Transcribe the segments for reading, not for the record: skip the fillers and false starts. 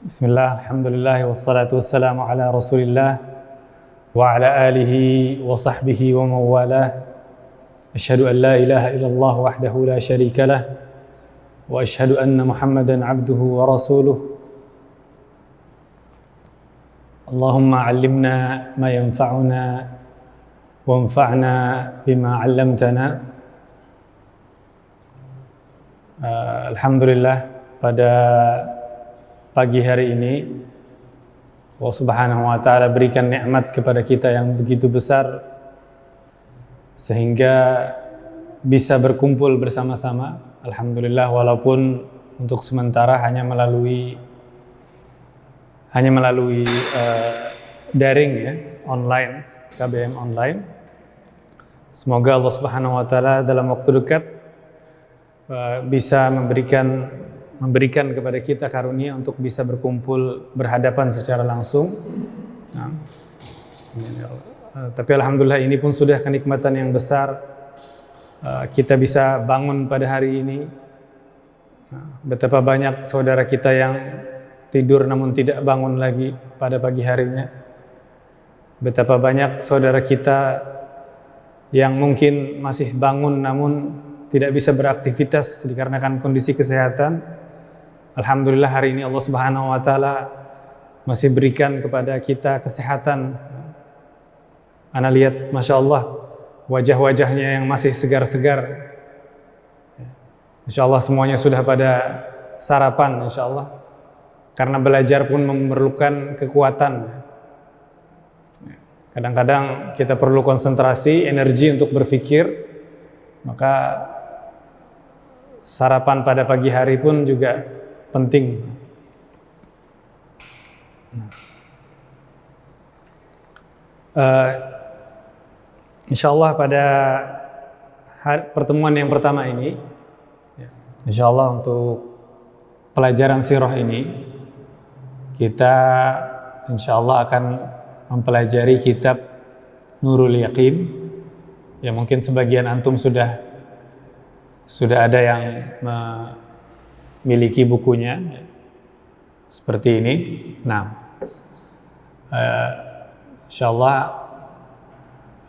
Bismillah, alhamdulillah, wassalatu wassalamu ala rasulillah wa ala alihi wa sahbihi wa mawalah. Asyhadu an la ilaha illallah wahdahu la syarika lah wa asyhadu anna Muhammadan abduhu wa rasuluh. Allahumma allimna ma yanfa'una wanfa'na bima 'allamtana. Alhamdulillah, pada pagi hari ini Allah Subhanahu wa taala berikan nikmat kepada kita yang begitu besar sehingga bisa berkumpul bersama-sama. Alhamdulillah, walaupun untuk sementara hanya melalui daring ya, online, KBM online. Semoga Allah Subhanahu wa taala dalam waktu dekat bisa memberikan kepada kita karunia untuk bisa berkumpul berhadapan secara langsung. Tapi alhamdulillah ini pun sudah kenikmatan yang besar. Kita bisa bangun pada hari ini. Betapa banyak saudara kita yang tidur namun tidak bangun lagi pada pagi harinya. Betapa banyak saudara kita yang mungkin masih bangun namun tidak bisa beraktivitas dikarenakan kondisi kesehatan. Alhamdulillah hari ini Allah Subhanahu wa taala masih berikan kepada kita kesehatan. Ana lihat Masya Allah wajah-wajahnya yang masih segar-segar. Insya Allah semuanya sudah pada sarapan insya Allah. Karena belajar pun memerlukan kekuatan. Kadang-kadang kita perlu konsentrasi, energi untuk berpikir. Maka sarapan pada pagi hari pun juga penting. Insya Allah pada pertemuan yang pertama ini, insya Allah untuk pelajaran sirah ini, kita insya Allah akan mempelajari kitab Nurul Yaqin. Ya mungkin sebagian antum sudah ada yang memiliki bukunya seperti ini. Nah, insyaallah,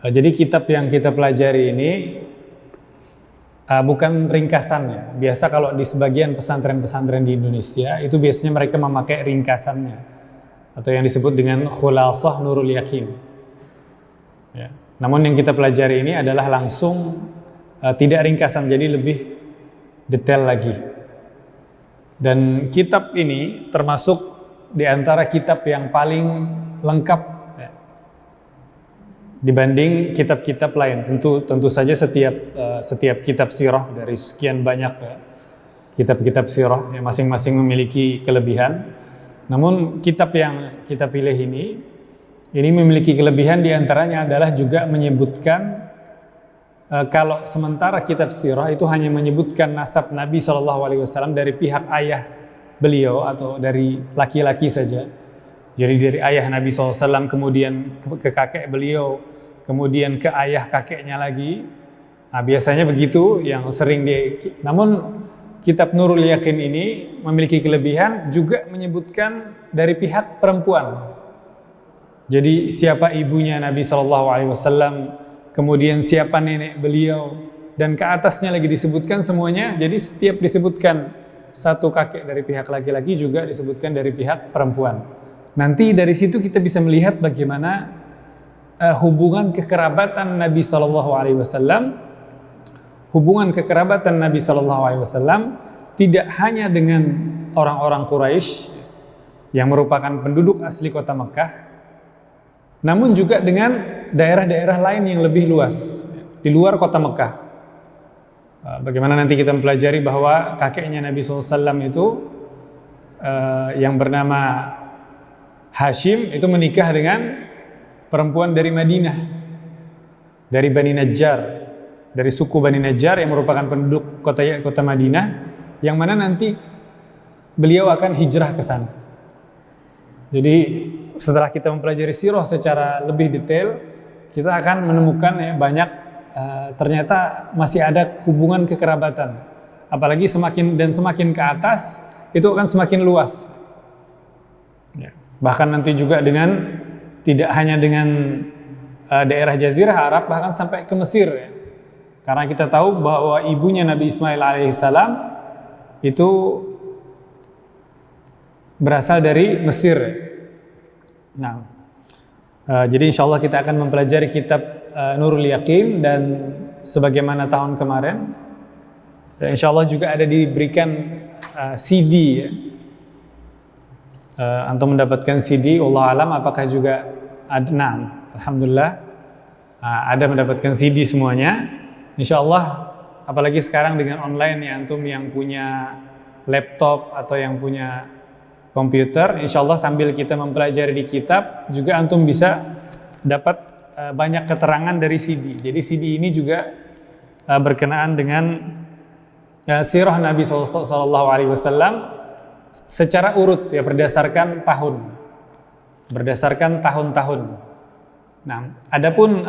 jadi kitab yang kita pelajari ini bukan ringkasannya. Biasa kalau di sebagian pesantren-pesantren di Indonesia itu biasanya mereka memakai ringkasannya atau yang disebut dengan Khulasah Nurul Yaqin. Ya. Namun yang kita pelajari ini adalah langsung tidak ringkasan, jadi lebih detail lagi. Dan kitab ini termasuk di antara kitab yang paling lengkap ya, dibanding kitab-kitab lain. Tentu saja setiap kitab sirah dari sekian banyak ya, kitab-kitab sirah yang masing-masing memiliki kelebihan. Namun kitab yang kita pilih ini memiliki kelebihan, di antaranya adalah juga menyebutkan kalau sementara kitab sirah itu hanya menyebutkan nasab Nabi SAW dari pihak ayah beliau atau dari laki-laki saja. Jadi dari ayah Nabi SAW kemudian ke kakek beliau, kemudian ke ayah kakeknya lagi. Nah, biasanya begitu yang sering namun kitab Nurul Yaqin ini memiliki kelebihan juga menyebutkan dari pihak perempuan. Jadi siapa ibunya Nabi SAW, kemudian siapa nenek beliau, dan ke atasnya lagi disebutkan semuanya. Jadi setiap disebutkan satu kakek dari pihak laki-laki juga disebutkan dari pihak perempuan. Nanti dari situ kita bisa melihat bagaimana hubungan kekerabatan Nabi SAW, hubungan kekerabatan Nabi SAW tidak hanya dengan orang-orang Quraisy yang merupakan penduduk asli kota Mekah, namun juga dengan daerah-daerah lain yang lebih luas di luar kota Mekah. Bagaimana nanti kita mempelajari bahwa kakeknya Nabi SAW itu yang bernama Hashim itu menikah dengan perempuan dari Madinah, dari Bani Najjar, dari suku Bani Najjar yang merupakan penduduk kota Madinah, yang mana nanti beliau akan hijrah ke sana. Jadi setelah kita mempelajari sirah secara lebih detail, kita akan menemukan ya banyak ternyata masih ada hubungan kekerabatan. Apalagi semakin ke atas itu akan semakin luas. Bahkan nanti juga dengan tidak hanya dengan daerah Jazirah Arab, bahkan sampai ke Mesir ya. Karena kita tahu bahwa ibunya Nabi Ismail alaihissalam itu berasal dari Mesir. Nah, jadi insya Allah kita akan mempelajari kitab Nurul Yaqin, dan sebagaimana tahun kemarin, insya Allah juga ada diberikan CD ya. Antum mendapatkan CD, Allah alam apakah juga ada. Nah, alhamdulillah ada mendapatkan CD semuanya. Insya Allah, apalagi sekarang dengan online ya, antum yang punya laptop atau yang punya komputer, insya Allah sambil kita mempelajari di kitab juga antum bisa dapat banyak keterangan dari CD. Jadi CD ini juga berkenaan dengan sirah Nabi SAW secara urut ya, berdasarkan tahun-tahun. Nah, adapun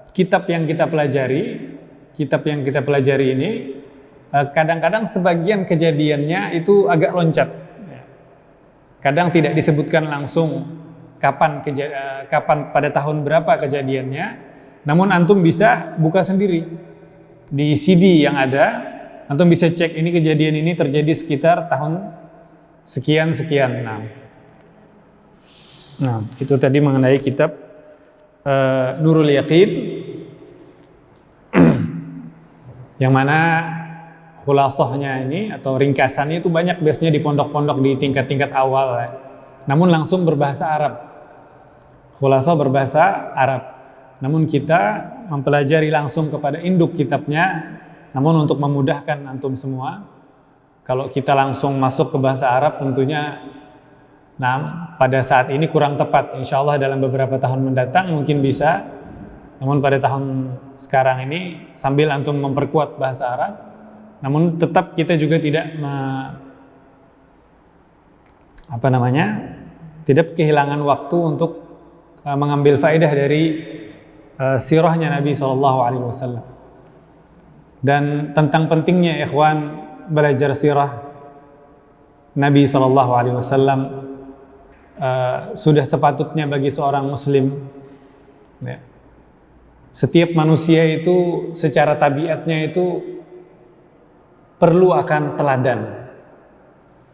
kitab yang kita pelajari ini kadang-kadang sebagian kejadiannya itu agak loncat. Kadang tidak disebutkan langsung kapan pada tahun berapa kejadiannya. Namun antum bisa buka sendiri di CD yang ada. Antum bisa cek ini kejadian ini terjadi sekitar tahun sekian. Nah, itu tadi mengenai kitab Nurul Yaqin, yang mana khulasahnya ini atau ringkasannya itu banyak biasanya di pondok-pondok di tingkat-tingkat awal ya. Namun langsung berbahasa Arab. Khulasah berbahasa Arab. Namun kita mempelajari langsung kepada induk kitabnya. Namun untuk memudahkan antum semua, kalau kita langsung masuk ke bahasa Arab tentunya pada saat ini kurang tepat. Insya Allah dalam beberapa tahun mendatang mungkin bisa. Namun pada tahun sekarang ini sambil antum memperkuat bahasa Arab, namun tetap kita juga tidak tidak kehilangan waktu untuk mengambil faedah dari sirahnya Nabi SAW. Dan tentang pentingnya ikhwan belajar sirah Nabi SAW sudah sepatutnya bagi seorang muslim ya. Setiap manusia itu secara tabiatnya itu perlu akan teladan.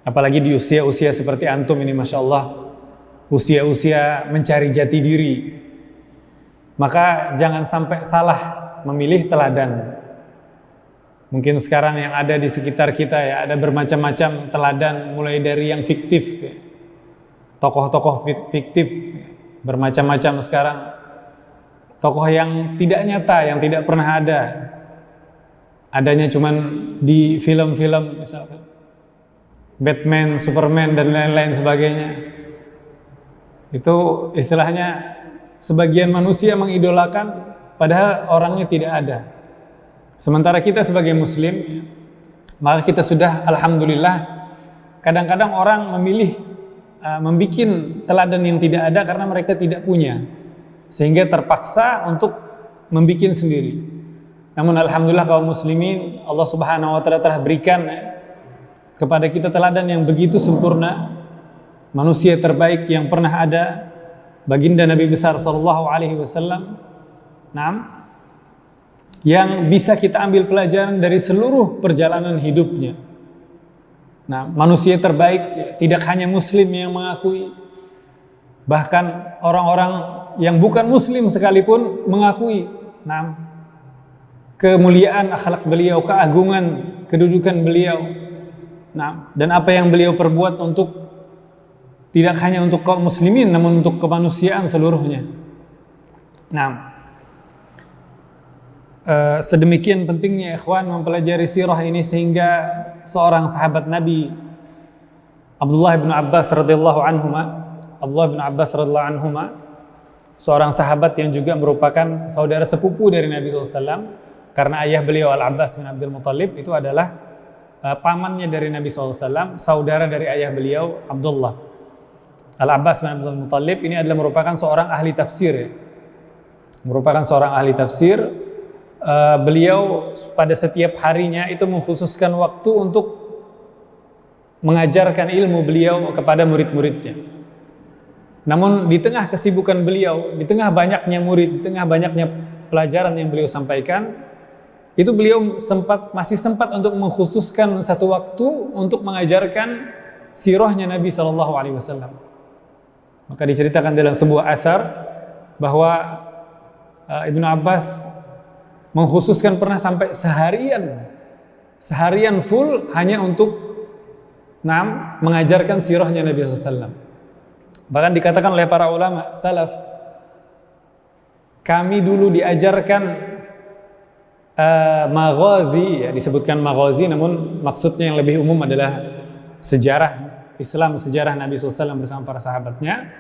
Apalagi di usia-usia seperti antum ini, Masya Allah, usia-usia mencari jati diri. Maka jangan sampai salah memilih teladan. Mungkin sekarang yang ada di sekitar kita ya, ada bermacam-macam teladan, mulai dari yang fiktif ya. Tokoh-tokoh fiktif bermacam-macam sekarang. Tokoh yang tidak nyata, yang tidak pernah ada. Adanya cuman di film-film misalkan Batman, Superman dan lain-lain sebagainya. Itu istilahnya sebagian manusia mengidolakan padahal orangnya tidak ada. Sementara kita sebagai muslim, maka kita sudah alhamdulillah, kadang-kadang orang memilih membikin teladan yang tidak ada karena mereka tidak punya, sehingga terpaksa untuk membikin sendiri. Namun alhamdulillah kaum muslimin, Allah Subhanahu wa taala telah berikan kepada kita teladan yang begitu sempurna, manusia terbaik yang pernah ada, baginda Nabi besar sallallahu alaihi wasallam. Yang bisa kita ambil pelajaran dari seluruh perjalanan hidupnya. Nah, manusia terbaik tidak hanya muslim yang mengakui, bahkan orang-orang yang bukan muslim sekalipun mengakui kemuliaan akhlak beliau, keagungan kedudukan beliau. Dan apa yang beliau perbuat untuk tidak hanya untuk kaum muslimin namun untuk kemanusiaan seluruhnya. Sedemikian pentingnya ikhwan mempelajari sirah ini, sehingga seorang sahabat Nabi Abdullah bin Abbas radhiyallahu anhuma, seorang sahabat yang juga merupakan saudara sepupu dari Nabi SAW, karena ayah beliau Al-Abbas bin Abdul Muttalib itu adalah pamannya dari Nabi SAW, saudara dari ayah beliau Abdullah. Al-Abbas bin Abdul Muttalib ini adalah merupakan seorang ahli tafsir. Beliau pada setiap harinya itu mengkhususkan waktu untuk mengajarkan ilmu beliau kepada murid-muridnya. Namun di tengah kesibukan beliau, di tengah banyaknya murid, di tengah banyaknya pelajaran yang beliau sampaikan, itu beliau masih sempat untuk mengkhususkan satu waktu untuk mengajarkan sirahnya Nabi SAW. Maka diceritakan dalam sebuah athar bahwa Ibnu Abbas mengkhususkan pernah sampai seharian full hanya untuk mengajarkan sirahnya Nabi SAW. Bahkan dikatakan oleh para ulama salaf, kami dulu diajarkan maghazi, ya, disebutkan maghazi, namun maksudnya yang lebih umum adalah sejarah Islam, sejarah Nabi SAW bersama para sahabatnya.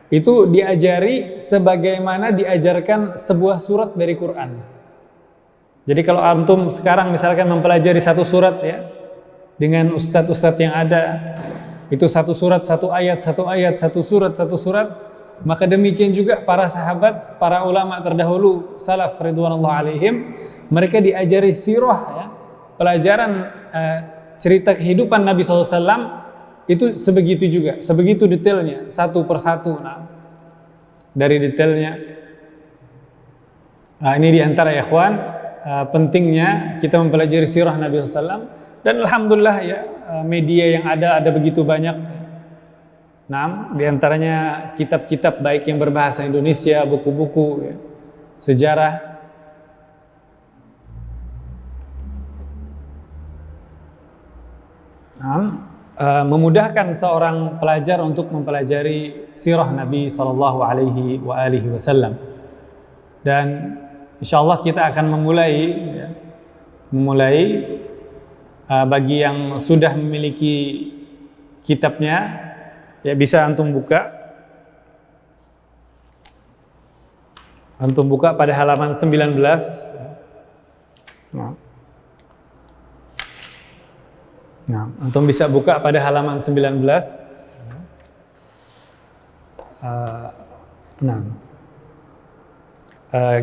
Itu diajari sebagaimana diajarkan sebuah surat dari Quran. Jadi kalau antum sekarang misalkan mempelajari satu surat, ya, dengan ustadz-ustadz yang ada, itu satu surat, satu ayat, satu surat, maka demikian juga para sahabat, para ulama terdahulu, salaf ridwanullah alaihim, mereka diajari sirah, ya, pelajaran cerita kehidupan Nabi SAW, itu sebegitu juga, sebegitu detailnya, satu persatu. Dari detailnya, ini diantara ya ikhwan, pentingnya kita mempelajari sirah Nabi SAW. Dan alhamdulillah, ya, media yang ada begitu banyak. Diantaranya kitab-kitab baik yang berbahasa Indonesia, buku-buku, ya, sejarah. Memudahkan seorang pelajar untuk mempelajari sirah Nabi Sallallahu Alaihi Wasallam. Dan insyaallah kita akan memulai bagi yang sudah memiliki kitabnya, ya, bisa antum buka pada halaman 19. Antum bisa buka pada halaman 19.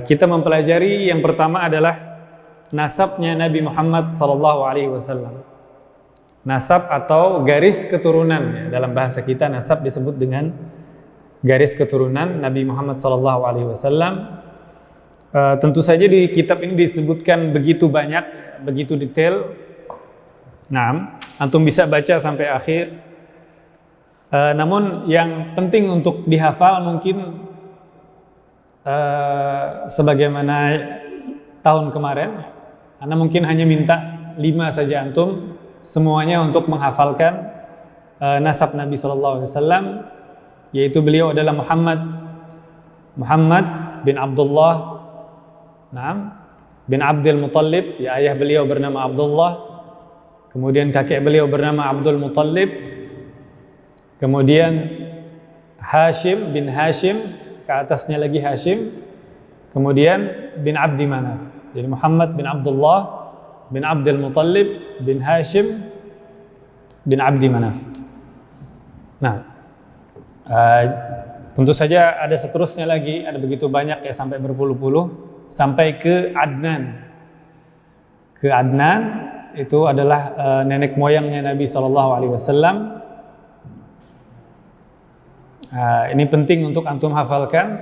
Kita mempelajari yang pertama adalah nasabnya Nabi Muhammad SAW. Nasab atau garis keturunan, ya, dalam bahasa kita nasab disebut dengan garis keturunan Nabi Muhammad SAW. Tentu saja di kitab ini disebutkan begitu banyak, begitu detail. Antum bisa baca sampai akhir. Namun yang penting untuk dihafal mungkin sebagaimana tahun kemarin, Anda mungkin hanya minta 5 saja antum semuanya untuk menghafalkan nasab Nabi SAW, yaitu beliau adalah Muhammad bin Abdullah bin Abdul Muttalib, ya, ayah beliau bernama Abdullah. Kemudian kakek beliau bernama Abdul Muttalib. Kemudian Hashim bin Hashim, ke atasnya lagi Hashim. Kemudian bin Abdi Manaf. Jadi Muhammad bin Abdullah bin Abdul Muttalib bin Hashim bin Abdi Manaf. Tentu saja ada seterusnya lagi, ada begitu banyak, ya, sampai berpuluh-puluh, sampai ke Adnan. Ke Adnan itu adalah nenek moyangnya Nabi SAW. Ini penting untuk antum hafalkan.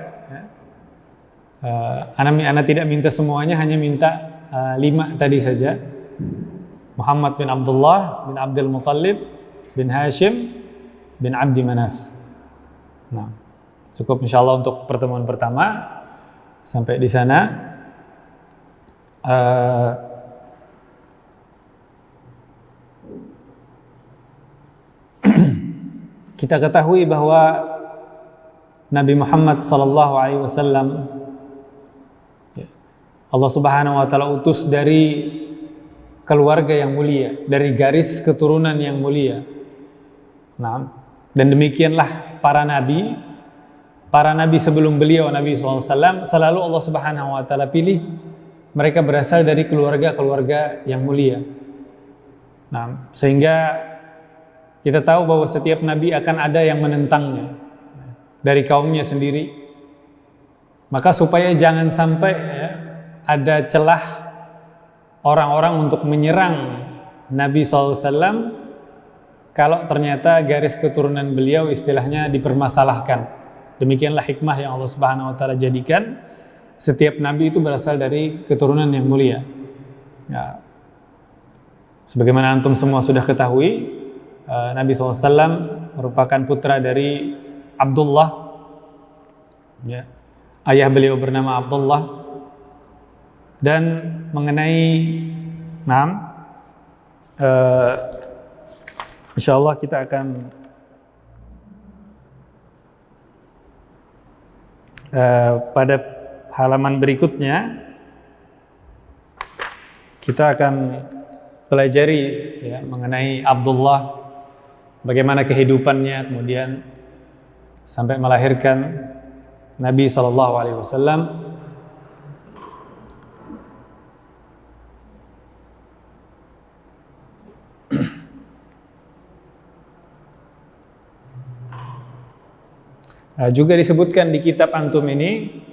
Ana tidak minta semuanya, hanya minta 5 tadi saja. Muhammad bin Abdullah bin Abdul Muttalib bin Hashim bin Abdi Manaf. Cukup insyaallah untuk pertemuan pertama sampai di sana. Kita ketahui bahwa Nabi Muhammad SAW, Allah Subhanahu wa Ta'ala utus dari keluarga yang mulia, dari garis keturunan yang mulia. Dan demikianlah para nabi sebelum beliau, Nabi SAW, selalu Allah Subhanahu wa Ta'ala pilih mereka berasal dari keluarga-keluarga yang mulia. Sehingga kita tahu bahwa setiap nabi akan ada yang menentangnya dari kaumnya sendiri. Maka supaya jangan sampai, ya, ada celah orang-orang untuk menyerang Nabi SAW, kalau ternyata garis keturunan beliau istilahnya dipermasalahkan. Demikianlah hikmah yang Allah Subhanahu wa taala jadikan setiap nabi itu berasal dari keturunan yang mulia. Ya. Sebagaimana antum semua sudah ketahui, Nabi SAW merupakan putra dari Abdullah. Ya. Ayah beliau bernama Abdullah. Dan mengenai insyaallah kita akan pada halaman berikutnya kita akan pelajari ya, mengenai Abdullah, bagaimana kehidupannya kemudian sampai melahirkan Nabi SAW. Juga disebutkan di kitab antum ini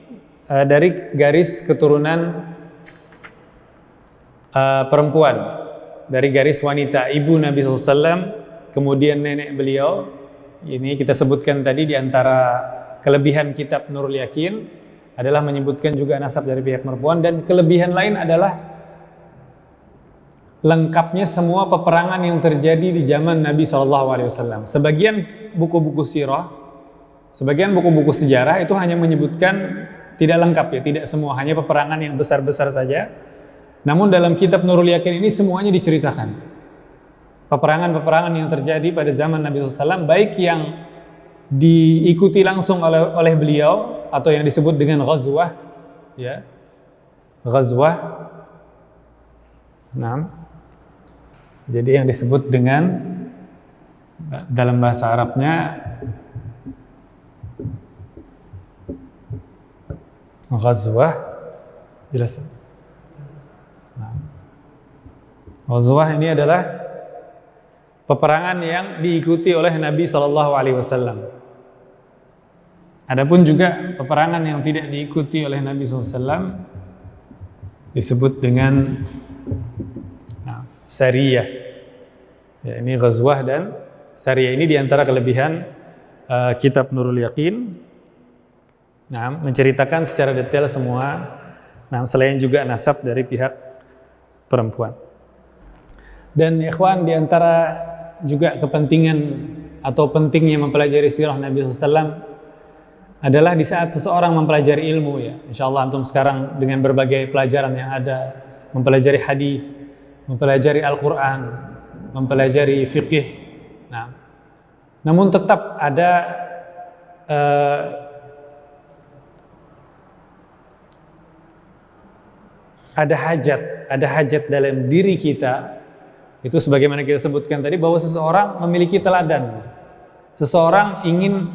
dari garis keturunan perempuan, dari garis wanita, ibu Nabi SAW, kemudian nenek beliau. Ini kita sebutkan tadi di antara kelebihan kitab Nurul Yakin adalah menyebutkan juga nasab dari pihak perempuan, dan kelebihan lain adalah lengkapnya semua peperangan yang terjadi di zaman Nabi SAW. Sebagian buku-buku sirah, sebagian buku-buku sejarah itu hanya menyebutkan tidak lengkap ya, tidak semua, hanya peperangan yang besar-besar saja. Namun dalam kitab Nurul Yakin ini semuanya diceritakan. Peperangan-peperangan yang terjadi pada zaman Nabi SAW, baik yang diikuti langsung oleh beliau atau yang disebut dengan ghazwah, ya, ghazwah. Nah, jadi yang disebut dengan dalam bahasa Arabnya ghazwah, jelas. Nah, ghazwah ini adalah peperangan yang diikuti oleh Nabi SAW. Adapun juga peperangan yang tidak diikuti oleh Nabi SAW disebut dengan sariyah. Ya, ini ghazwah dan sariyah ini diantara kelebihan kitab Nurul Yakin. Nah, menceritakan secara detail semua. Nah, selain juga nasab dari pihak perempuan. Dan ikhwan, diantara juga kepentingan atau pentingnya mempelajari sirah Nabi SAW adalah di saat seseorang mempelajari ilmu ya. Insyaallah antum sekarang dengan berbagai pelajaran yang ada, mempelajari hadis, mempelajari Al-Quran, mempelajari fikih. Nah, namun tetap ada hajat dalam diri kita, itu sebagaimana kita sebutkan tadi, bahwa seseorang memiliki teladan. Seseorang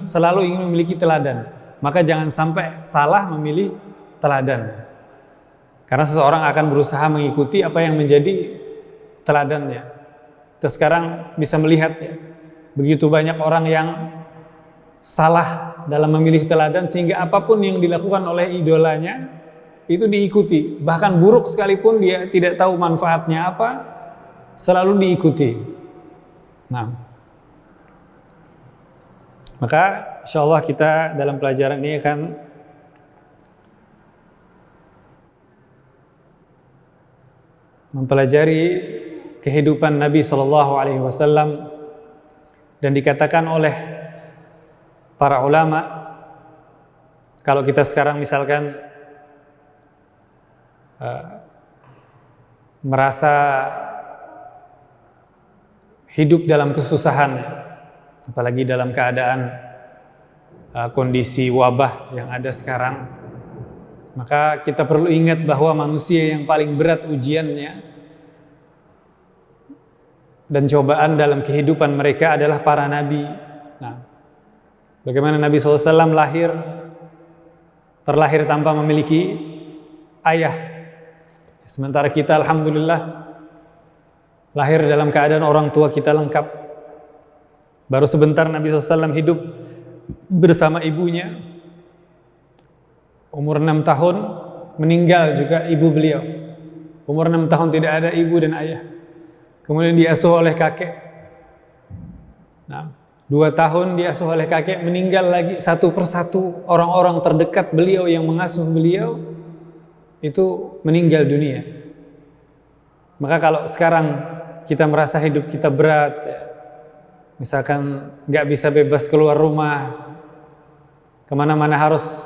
selalu ingin memiliki teladan, maka jangan sampai salah memilih teladan. Karena seseorang akan berusaha mengikuti apa yang menjadi teladannya. Kita sekarang bisa melihat ya, begitu banyak orang yang salah dalam memilih teladan, sehingga apapun yang dilakukan oleh idolanya itu diikuti, bahkan buruk sekalipun dia tidak tahu manfaatnya apa, selalu diikuti. Nah, maka insyaallah kita dalam pelajaran ini akan mempelajari kehidupan Nabi SAW, dan dikatakan oleh para ulama, kalau kita sekarang misalkan merasa hidup dalam kesusahan, apalagi dalam keadaan kondisi wabah yang ada sekarang, maka kita perlu ingat bahwa manusia yang paling berat ujiannya dan cobaan dalam kehidupan mereka adalah para nabi. Nah, bagaimana Nabi SAW terlahir tanpa memiliki ayah, sementara kita alhamdulillah lahir dalam keadaan orang tua kita lengkap. Baru sebentar Nabi SAW hidup bersama ibunya, umur 6 tahun meninggal juga ibu beliau. Umur 6 tahun tidak ada ibu dan ayah. Kemudian diasuh oleh kakek. Nah, 2 tahun diasuh oleh kakek, meninggal lagi satu persatu orang-orang terdekat beliau yang mengasuh beliau itu meninggal dunia. Maka kalau sekarang kita merasa hidup kita berat, ya, misalkan nggak bisa bebas keluar rumah, kemana-mana harus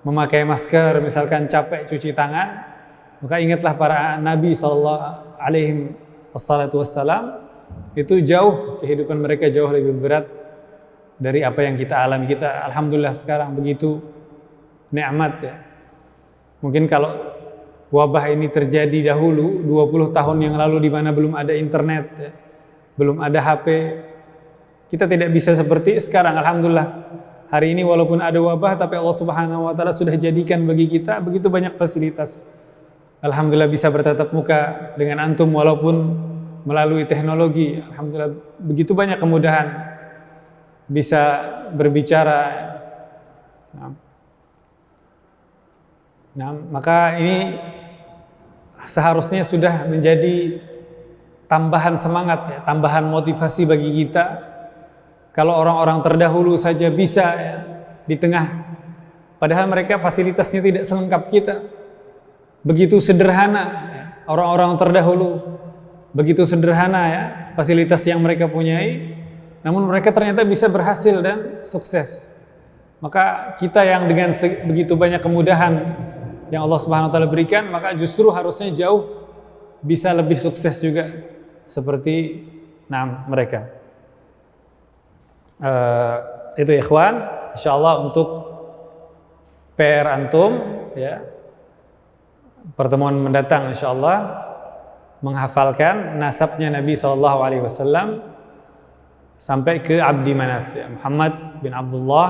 memakai masker, misalkan capek cuci tangan, maka ingatlah para Nabi Sallallahu Alaihi Wasallam, itu jauh, kehidupan mereka jauh lebih berat dari apa yang kita alami. Kita alhamdulillah sekarang begitu nikmat ya. Mungkin kalau wabah ini terjadi dahulu 20 tahun yang lalu di mana belum ada internet ya, belum ada HP, kita tidak bisa seperti sekarang. Alhamdulillah hari ini walaupun ada wabah tapi Allah Subhanahu wa taala sudah jadikan bagi kita begitu banyak fasilitas. Alhamdulillah bisa bertatap muka dengan antum walaupun melalui teknologi. Alhamdulillah begitu banyak kemudahan, bisa berbicara. Nah, maka ini seharusnya sudah menjadi tambahan semangat ya, tambahan motivasi bagi kita. Kalau orang-orang terdahulu saja bisa ya, di tengah, padahal mereka fasilitasnya tidak selengkap kita. Begitu sederhana ya, orang-orang terdahulu, begitu sederhana ya fasilitas yang mereka punyai, namun mereka ternyata bisa berhasil dan sukses. Maka kita yang dengan begitu banyak kemudahan yang Allah Subhanahu wa taala berikan, maka justru harusnya jauh bisa lebih sukses juga seperti mereka. Itu ikhwan, insyaallah untuk PR antum ya. Pertemuan mendatang insyaallah menghafalkan nasabnya Nabi sallallahu alaihi wasallam sampai ke Abdi Manaf ya, Muhammad bin Abdullah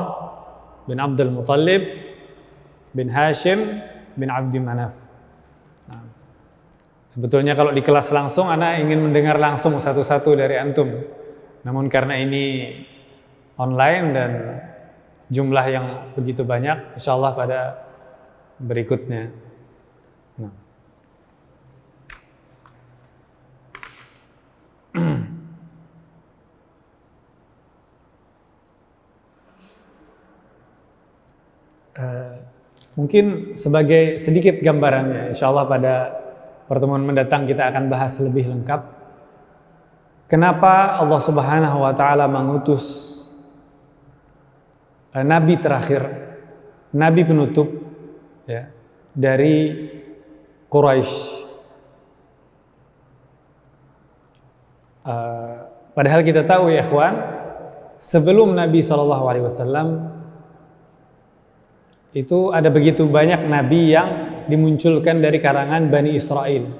bin Abdul Muttalib bin Hashim bin Abdi Manaf. Nah, sebetulnya kalau di kelas langsung ana ingin mendengar langsung satu-satu dari antum. Namun karena ini online dan jumlah yang begitu banyak, insyaallah pada berikutnya. Nah. Mungkin sebagai sedikit gambarannya, insyaallah pada pertemuan mendatang kita akan bahas lebih lengkap kenapa Allah Subhanahu wa taala mengutus nabi terakhir, nabi penutup ya, dari Quraisy. Padahal kita tahu ya ikhwan, sebelum Nabi SAW itu ada begitu banyak nabi yang dimunculkan dari karangan Bani Israel.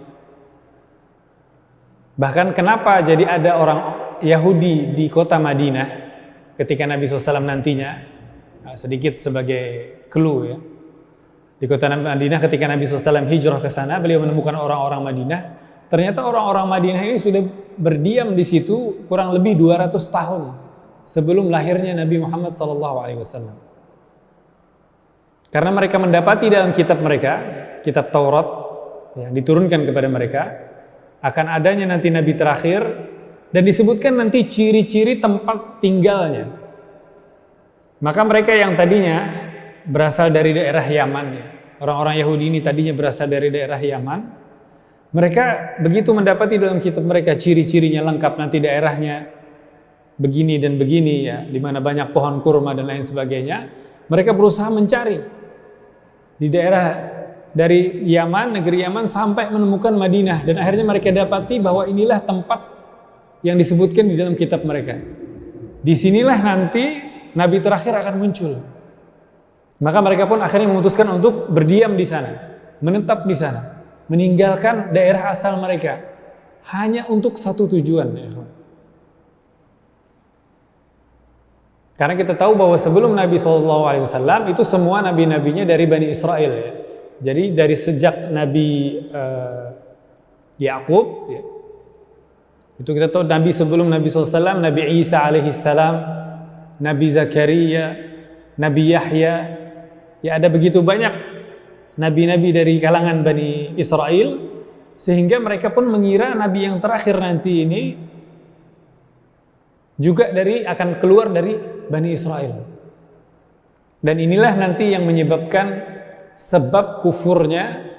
Bahkan kenapa jadi ada orang Yahudi di kota Madinah ketika Nabi SAW nantinya, sedikit sebagai clue ya, di kota Madinah ketika Nabi SAW hijrah ke sana, beliau menemukan orang-orang Madinah. Ternyata orang-orang Madinah ini sudah berdiam di situ kurang lebih 200 tahun sebelum lahirnya Nabi Muhammad SAW. Karena mereka mendapati dalam kitab mereka, kitab Taurat yang diturunkan kepada mereka, akan adanya nanti Nabi terakhir dan disebutkan nanti ciri-ciri tempat tinggalnya. Maka mereka yang tadinya berasal dari daerah Yaman, ya, orang-orang Yahudi ini tadinya berasal dari daerah Yaman, mereka begitu mendapati dalam kitab mereka ciri-cirinya lengkap, nanti daerahnya begini dan begini ya, di mana banyak pohon kurma dan lain sebagainya, mereka berusaha mencari di daerah dari Yaman, negeri Yaman sampai menemukan Madinah, dan akhirnya mereka dapati bahwa inilah tempat yang disebutkan di dalam kitab mereka. Disinilah nanti Nabi terakhir akan muncul. Maka mereka pun akhirnya memutuskan untuk berdiam di sana, menetap di sana, meninggalkan daerah asal mereka hanya untuk satu tujuan ya. Karena kita tahu bahwa sebelum Nabi SAW itu semua nabi-nabinya dari Bani Israel ya. Jadi dari sejak Nabi Yakub ya, itu kita tahu Nabi sebelum Nabi SAW, Nabi Isa alaihissalam, Nabi Zakaria, Nabi Yahya, ya ada begitu banyak nabi-nabi dari kalangan Bani Israel, sehingga mereka pun mengira Nabi yang terakhir nanti ini juga akan keluar dari Bani Israel. Dan inilah nanti yang menyebabkan sebab kufurnya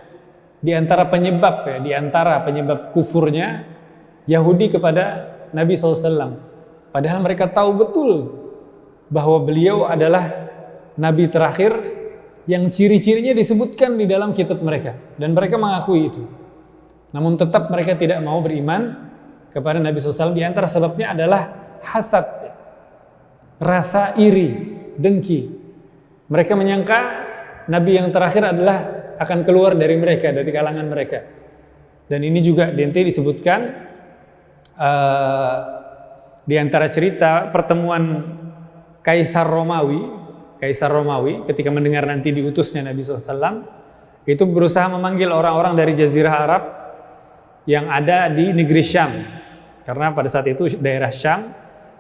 di antara penyebab kufurnya Yahudi kepada Nabi SAW. Padahal mereka tahu betul bahwa beliau adalah Nabi terakhir yang ciri-cirinya disebutkan di dalam kitab mereka. Dan mereka mengakui itu. Namun tetap mereka tidak mau beriman kepada Nabi SAW. Di antara sebabnya adalah hasad, rasa iri, dengki. Mereka menyangka Nabi yang terakhir adalah akan keluar dari mereka, dari kalangan mereka. Dan ini juga nanti disebutkan di antara cerita pertemuan Kaisar Romawi ketika mendengar nanti diutusnya Nabi SAW, itu berusaha memanggil orang-orang dari Jazirah Arab yang ada di negeri Syam. Karena pada saat itu daerah Syam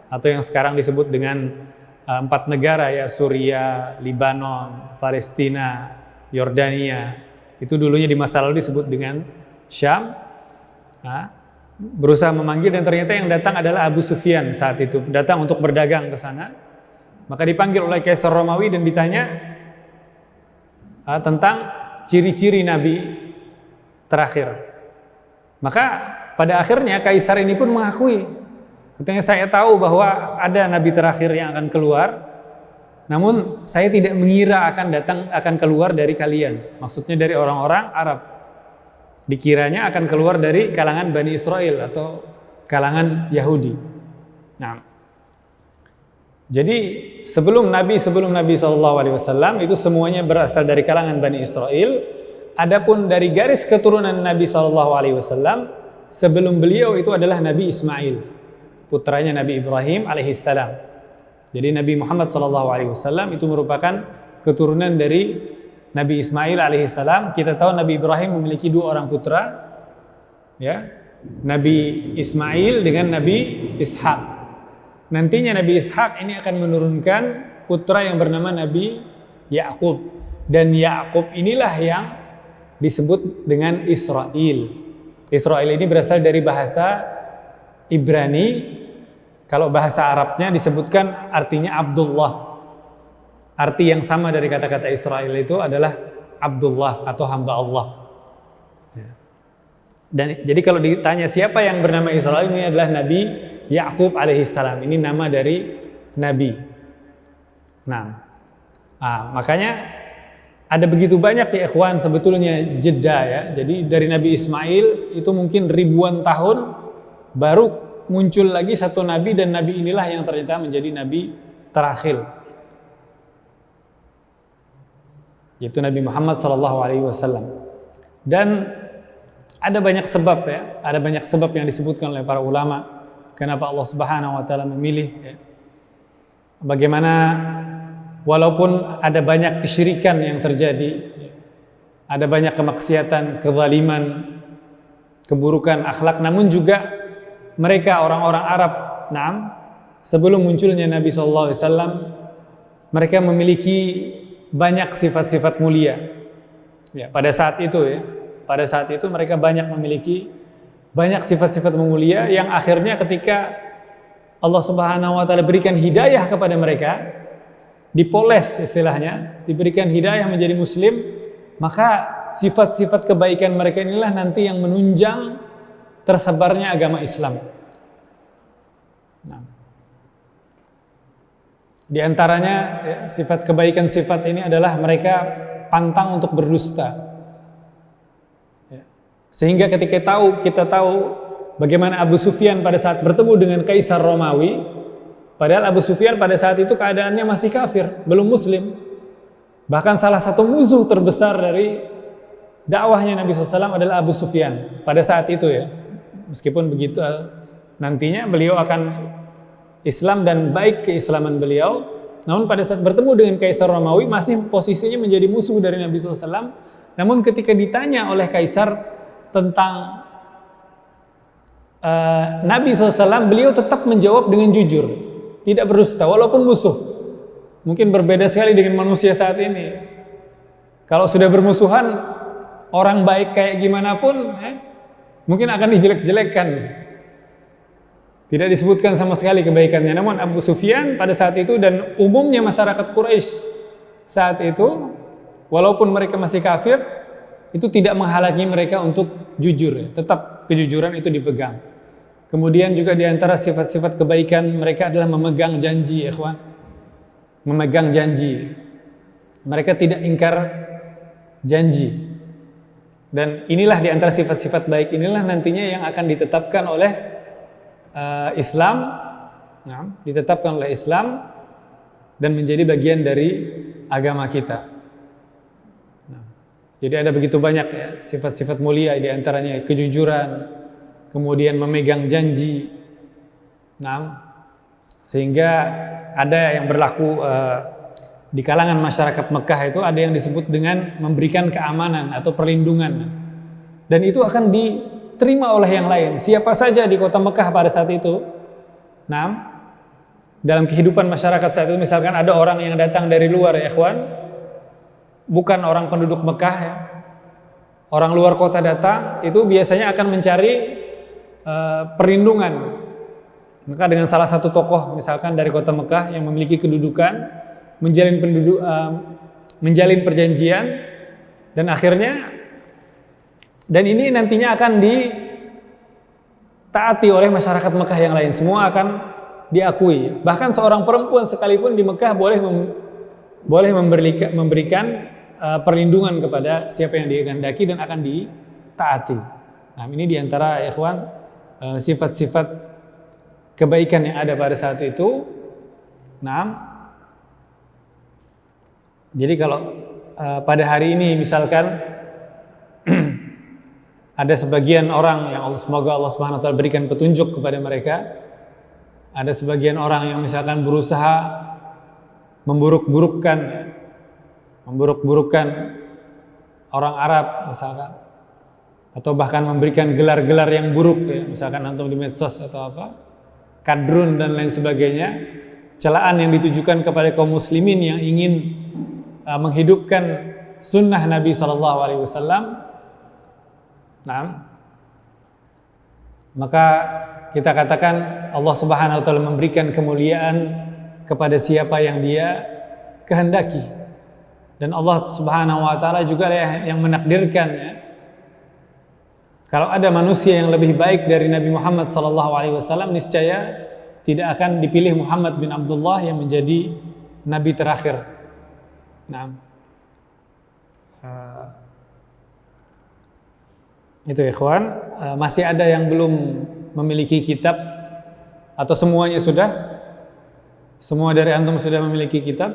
atau yang sekarang disebut dengan 4 negara ya, Suriah, Libanon, Palestina, Yordania, itu dulunya di masa lalu disebut dengan Syam. Berusaha memanggil dan ternyata yang datang adalah Abu Sufyan saat itu, datang untuk berdagang ke sana. Maka dipanggil oleh Kaisar Romawi dan ditanya tentang ciri-ciri Nabi terakhir. Maka pada akhirnya Kaisar ini pun mengakui, katanya saya tahu bahwa ada Nabi terakhir yang akan keluar, namun saya tidak mengira akan keluar dari kalian. Maksudnya dari orang-orang Arab. Dikiranya akan keluar dari kalangan Bani Israel atau kalangan Yahudi. Nah, jadi sebelum Nabi SAW itu semuanya berasal dari kalangan Bani Israel. Adapun dari garis keturunan Nabi SAW sebelum beliau itu adalah Nabi Ismail, putranya Nabi Ibrahim alaihissalam. Jadi Nabi Muhammad SAW itu merupakan keturunan dari Nabi Ismail alaihissalam. Kita tahu Nabi Ibrahim memiliki 2 orang putra, ya, Nabi Ismail dengan Nabi Ishak. Nantinya Nabi Ishak ini akan menurunkan putra yang bernama Nabi Yakub, dan Yakub inilah yang disebut dengan Israel. Israel ini berasal dari bahasa Ibrani. Kalau bahasa Arabnya disebutkan artinya Abdullah. Arti yang sama dari kata-kata Israel itu adalah Abdullah atau hamba Allah. Dan jadi kalau ditanya siapa yang bernama Israel, ini adalah Nabi Yakub alaihissalam. Ini nama dari Nabi. Makanya ada begitu banyak ya ikhwan sebetulnya jeda ya. Jadi dari Nabi Ismail itu mungkin ribuan tahun baru muncul lagi satu Nabi, dan Nabi inilah yang ternyata menjadi Nabi terakhir. Yaitu Nabi Muhammad SAW. Dan ada banyak sebab ya, ada banyak sebab yang disebutkan oleh para ulama kenapa Allah Subhanahu wa taala memilih ya. Bagaimana walaupun ada banyak kesyirikan yang terjadi ya, ada banyak kemaksiatan, kezaliman, keburukan akhlak, namun juga mereka orang-orang Arab, sebelum munculnya Nabi SAW, mereka memiliki banyak sifat-sifat mulia. Ya, pada saat itu mereka memiliki banyak sifat-sifat mulia yang akhirnya ketika Allah Subhanahu wa taala berikan hidayah kepada mereka, dipoles istilahnya, diberikan hidayah menjadi muslim, maka sifat-sifat kebaikan mereka inilah nanti yang menunjang tersebarnya agama Islam. Di antaranya ya, sifat kebaikan sifat ini adalah mereka pantang untuk berdusta. Ya. Sehingga ketika kita tahu bagaimana Abu Sufyan pada saat bertemu dengan Kaisar Romawi, padahal Abu Sufyan pada saat itu keadaannya masih kafir, belum muslim. Bahkan salah satu musuh terbesar dari dakwahnya Nabi SAW adalah Abu Sufyan pada saat itu ya. Meskipun begitu nantinya beliau akan Islam dan baik keislaman beliau, namun pada saat bertemu dengan Kaisar Romawi masih posisinya menjadi musuh dari Nabi SAW. Namun ketika ditanya oleh Kaisar tentang Nabi SAW, beliau tetap menjawab dengan jujur, tidak berdusta walaupun musuh. Mungkin berbeda sekali dengan manusia saat ini. Kalau sudah bermusuhan, orang baik kayak gimana pun mungkin akan dijelek-jelekkan. Tidak disebutkan sama sekali kebaikannya. Namun Abu Sufyan pada saat itu dan umumnya masyarakat Quraisy saat itu, walaupun mereka masih kafir, itu tidak menghalangi mereka untuk jujur. Tetap kejujuran itu dipegang. Kemudian juga di antara sifat-sifat kebaikan mereka adalah memegang janji, ikhwan. Memegang janji. Mereka tidak ingkar janji. Dan inilah di antara sifat-sifat baik inilah nantinya yang akan ditetapkan oleh Islam, ditetapkan oleh Islam dan menjadi bagian dari agama kita. Jadi ada begitu banyak ya, sifat-sifat mulia, di antaranya kejujuran, kemudian memegang janji. Sehingga ada yang berlaku di kalangan masyarakat Mekah itu ada yang disebut dengan memberikan keamanan atau perlindungan. Dan itu akan diterima oleh yang lain. Siapa saja di kota Mekah pada saat itu. Dalam kehidupan masyarakat saat itu, misalkan ada orang yang datang dari luar, ya ikhwan, bukan orang penduduk Mekah ya. Orang luar kota datang, itu biasanya akan mencari perlindungan. Maka dengan salah satu tokoh misalkan dari kota Mekah yang memiliki kedudukan, menjalin perjanjian, dan akhirnya ini nantinya akan ditaati oleh masyarakat Mekah yang lain. Semua akan diakui. Bahkan seorang perempuan sekalipun di Mekah boleh memberikan perlindungan kepada siapa yang dikehendaki dan akan ditaati. Ini diantara ikhwan sifat-sifat kebaikan yang ada pada saat itu. Jadi kalau pada hari ini misalkan ada sebagian orang yang semoga Allah Subhanahu wa taala berikan petunjuk kepada mereka. Ada sebagian orang yang misalkan berusaha memburuk-burukkan orang Arab misalkan, atau bahkan memberikan gelar-gelar yang buruk ya, misalkan antum di medsos atau apa, kadrun dan lain sebagainya, celaan yang ditujukan kepada kaum muslimin yang ingin menghidupkan sunnah Nabi Sallallahu Alaihi Wasallam. Maka kita katakan Allah Subhanahu Wa Taala memberikan kemuliaan kepada siapa yang Dia kehendaki, dan Allah Subhanahu Wa Taala juga yang menakdirkan ya. Kalau ada manusia yang lebih baik dari Nabi Muhammad Sallallahu Alaihi Wasallam, niscaya tidak akan dipilih Muhammad bin Abdullah yang menjadi Nabi terakhir. Itu ikhwan, masih ada yang belum memiliki kitab atau semuanya sudah? Semua dari antum sudah memiliki kitab?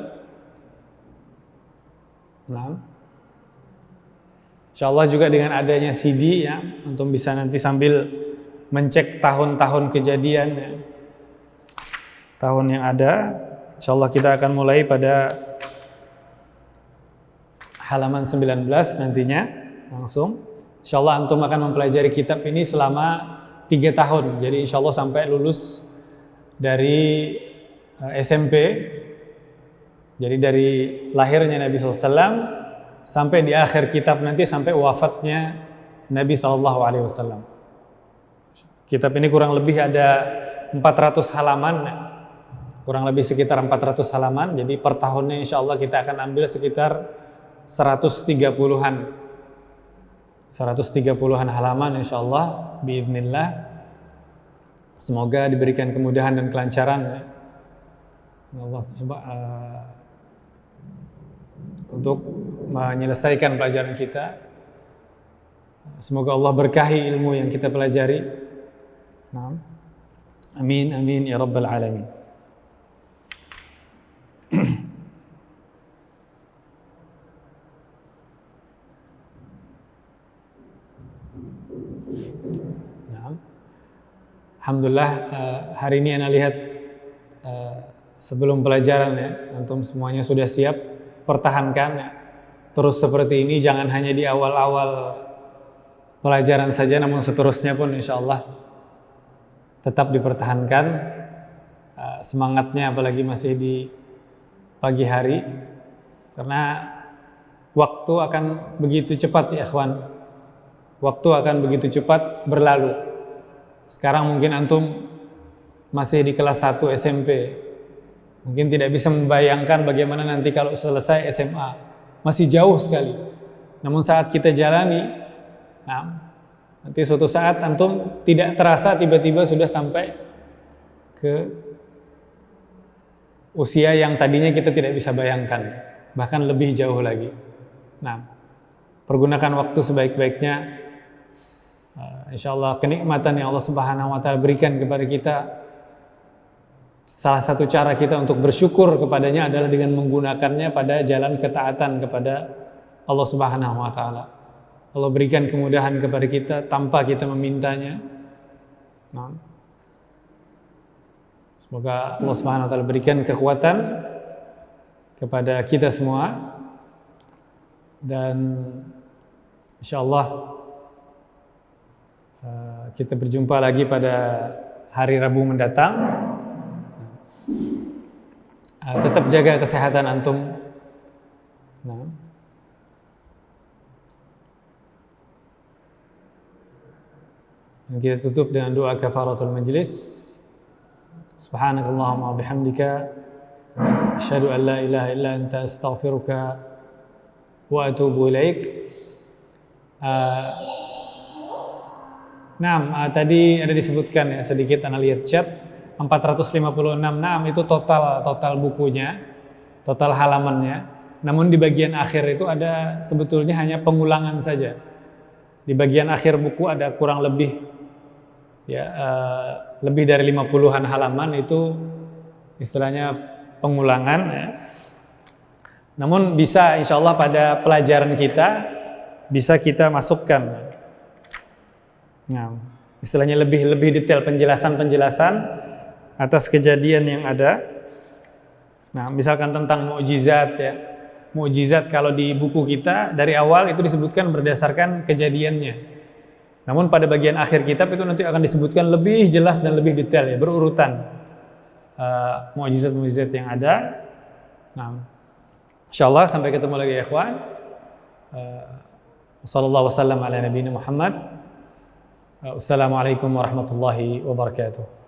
Insyaallah juga dengan adanya CD ya, antum bisa nanti sambil mencek tahun-tahun kejadian ya, tahun yang ada. Insyaallah kita akan mulai pada halaman 19 nantinya langsung. Insyaallah antum akan mempelajari kitab ini selama 3 tahun. Jadi insyaallah sampai lulus dari SMP. Jadi dari lahirnya Nabi SAW sampai di akhir kitab nanti, sampai wafatnya Nabi SAW. Kitab ini kurang lebih ada 400 halaman. Kurang lebih sekitar 400 halaman. Jadi per tahunnya insyaallah kita akan ambil sekitar 130-an halaman insyaallah biidznillah. Semoga diberikan kemudahan dan kelancaran Allah untuk menyelesaikan pelajaran kita. Semoga Allah berkahi ilmu yang kita pelajari. Amin amin ya rabbal alamin. Alhamdulillah hari ini ana lihat sebelum pelajaran ya, antum semuanya sudah siap. Pertahankan ya, terus seperti ini, jangan hanya di awal-awal pelajaran saja, namun seterusnya pun insyaallah tetap dipertahankan semangatnya, apalagi masih di pagi hari, karena waktu akan begitu cepat ya ikhwan. Waktu akan begitu cepat berlalu. Sekarang mungkin antum masih di kelas 1 SMP. Mungkin tidak bisa membayangkan bagaimana nanti kalau selesai SMA. Masih jauh sekali. Namun saat kita jalani, nanti suatu saat antum tidak terasa tiba-tiba sudah sampai ke usia yang tadinya kita tidak bisa bayangkan. Bahkan lebih jauh lagi. Nah, pergunakan waktu sebaik-baiknya. Insyaallah kenikmatan yang Allah Subhanahu wa taala berikan kepada kita, salah satu cara kita untuk bersyukur kepadanya adalah dengan menggunakannya pada jalan ketaatan kepada Allah Subhanahu wa taala. Allah berikan kemudahan kepada kita tanpa kita memintanya. Nah, semoga Allah Subhanahu wa taala berikan kekuatan kepada kita semua, dan insyaallah kita berjumpa lagi pada hari Rabu mendatang. Tetap jaga kesehatan antum. Nah. Dan kita tutup dengan doa kafaratul majlis. Subhanakallahumma wa bihamdika asyhadu an la ilaha illa anta astaghfiruka wa atubu ilaik. Tadi ada disebutkan ya sedikit, ana lihat chat 456. Itu total bukunya, total halamannya. Namun di bagian akhir itu ada sebetulnya hanya pengulangan saja. Di bagian akhir buku ada kurang lebih lebih dari 50-an halaman, itu istilahnya pengulangan ya. Namun bisa insyaallah pada pelajaran kita bisa kita masukkan. Nah, istilahnya lebih detail penjelasan atas kejadian yang ada. Nah, misalkan tentang mukjizat ya. Mukjizat kalau di buku kita dari awal itu disebutkan berdasarkan kejadiannya. Namun pada bagian akhir kitab itu nanti akan disebutkan lebih jelas dan lebih detail ya, berurutan mukjizat-mukjizat yang ada. Nah, insyaallah sampai ketemu lagi ya ikhwan. Sallallahu wasallam ala nabiyina Muhammad. Assalamualaikum warahmatullahi wabarakatuh.